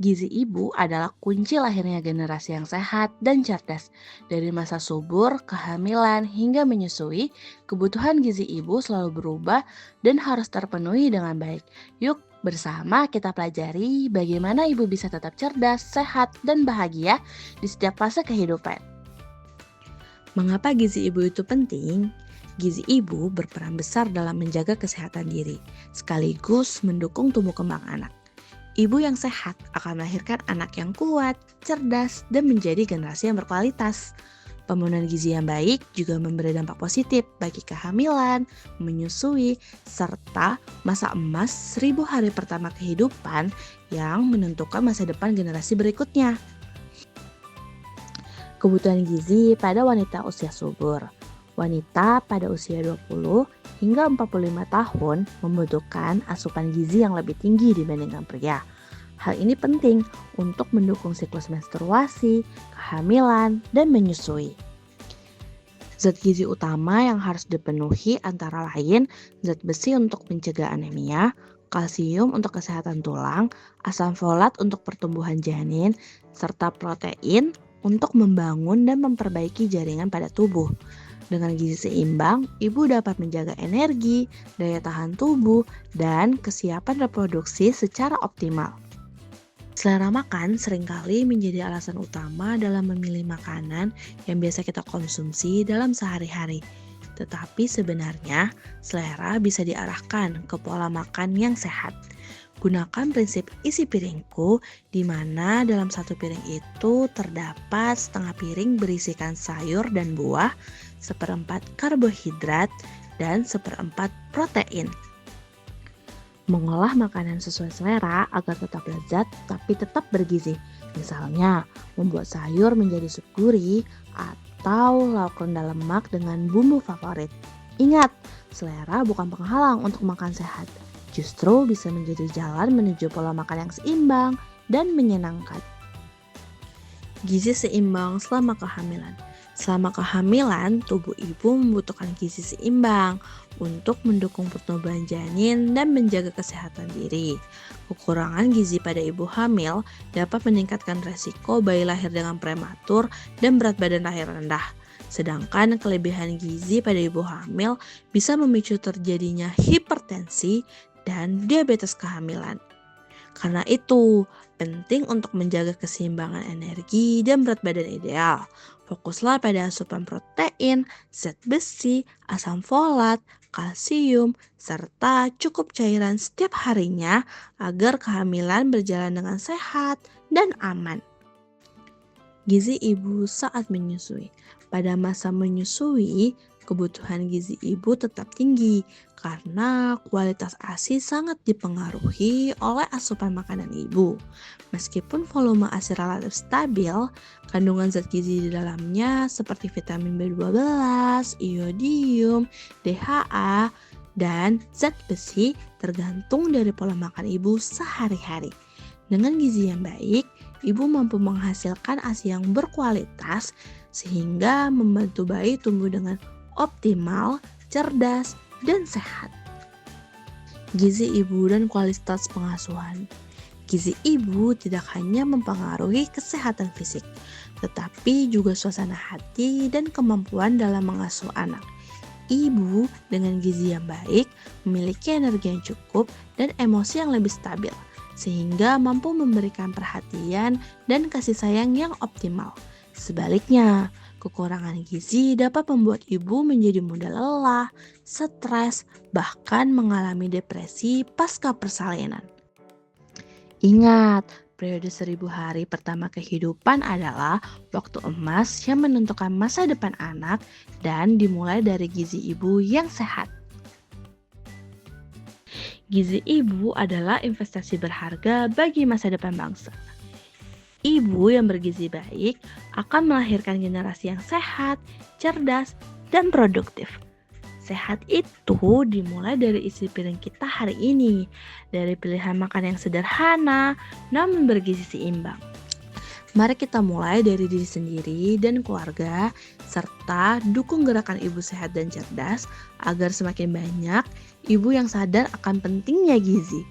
Gizi ibu adalah kunci lahirnya generasi yang sehat dan cerdas. Dari masa subur, kehamilan, hingga menyusui, kebutuhan gizi ibu selalu berubah dan harus terpenuhi dengan baik. Yuk, bersama kita pelajari bagaimana ibu bisa tetap cerdas, sehat, dan bahagia di setiap fase kehidupan. Mengapa gizi ibu itu penting? Gizi ibu berperan besar dalam menjaga kesehatan diri, sekaligus mendukung tumbuh kembang anak. Ibu yang sehat akan melahirkan anak yang kuat, cerdas, dan menjadi generasi yang berkualitas. Pemenuhan gizi yang baik juga memberi dampak positif bagi kehamilan, menyusui, serta masa emas 1000 hari pertama kehidupan yang menentukan masa depan generasi berikutnya. Kebutuhan gizi pada wanita usia subur. Wanita pada usia 20 hingga 45 tahun membutuhkan asupan gizi yang lebih tinggi dibandingkan pria. Hal ini penting untuk mendukung siklus menstruasi, kehamilan, dan menyusui. Zat gizi utama yang harus dipenuhi antara lain zat besi untuk mencegah anemia, kalsium untuk kesehatan tulang, asam folat untuk pertumbuhan janin, serta protein untuk membangun dan memperbaiki jaringan pada tubuh. Dengan gizi seimbang, ibu dapat menjaga energi, daya tahan tubuh, dan kesiapan reproduksi secara optimal. Selera makan seringkali menjadi alasan utama dalam memilih makanan yang biasa kita konsumsi dalam sehari-hari. Tetapi sebenarnya, selera bisa diarahkan ke pola makan yang sehat. Gunakan prinsip isi piringku, di mana dalam satu piring itu terdapat setengah piring berisikan sayur dan buah, seperempat karbohidrat, dan seperempat protein. Mengolah makanan sesuai selera agar tetap lezat tapi tetap bergizi. Misalnya, membuat sayur menjadi sup gurih atau lauk rendah lemak dengan bumbu favorit. Ingat, selera bukan penghalang untuk makan sehat. Justru bisa menjadi jalan menuju pola makan yang seimbang dan menyenangkan. Gizi seimbang selama kehamilan. Selama kehamilan, tubuh ibu membutuhkan gizi seimbang untuk mendukung pertumbuhan janin dan menjaga kesehatan diri. Kekurangan gizi pada ibu hamil dapat meningkatkan resiko bayi lahir dengan prematur dan berat badan lahir rendah. Sedangkan kelebihan gizi pada ibu hamil bisa memicu terjadinya hipertensi dan diabetes kehamilan. Karena itu, penting untuk menjaga keseimbangan energi dan berat badan ideal. Fokuslah pada asupan protein, zat besi, asam folat, kalsium, serta cukup cairan setiap harinya agar kehamilan berjalan dengan sehat dan aman. Gizi ibu saat menyusui. Pada masa menyusui, kebutuhan gizi ibu tetap tinggi karena kualitas ASI sangat dipengaruhi oleh asupan makanan ibu. Meskipun volume ASI relatif stabil, kandungan zat gizi di dalamnya seperti vitamin B12, iodium, DHA, dan zat besi tergantung dari pola makan ibu sehari-hari. Dengan gizi yang baik, ibu mampu menghasilkan ASI yang berkualitas sehingga membantu bayi tumbuh dengan optimal, cerdas, dan sehat. Gizi ibu dan kualitas pengasuhan. Gizi ibu tidak hanya mempengaruhi kesehatan fisik, tetapi juga suasana hati dan kemampuan dalam mengasuh anak. Ibu dengan gizi yang baik memiliki energi yang cukup dan emosi yang lebih stabil, sehingga mampu memberikan perhatian dan kasih sayang yang optimal. Sebaliknya, kekurangan gizi dapat membuat ibu menjadi mudah lelah, stres, bahkan mengalami depresi pasca persalinan. Ingat, periode 1000 hari pertama kehidupan adalah waktu emas yang menentukan masa depan anak dan dimulai dari gizi ibu yang sehat. Gizi ibu adalah investasi berharga bagi masa depan bangsa. Ibu yang bergizi baik akan melahirkan generasi yang sehat, cerdas, dan produktif. Sehat itu dimulai dari isi piring kita hari ini, dari pilihan makan yang sederhana namun bergizi seimbang. Mari kita mulai dari diri sendiri dan keluarga, serta dukung gerakan ibu sehat dan cerdas agar semakin banyak ibu yang sadar akan pentingnya gizi.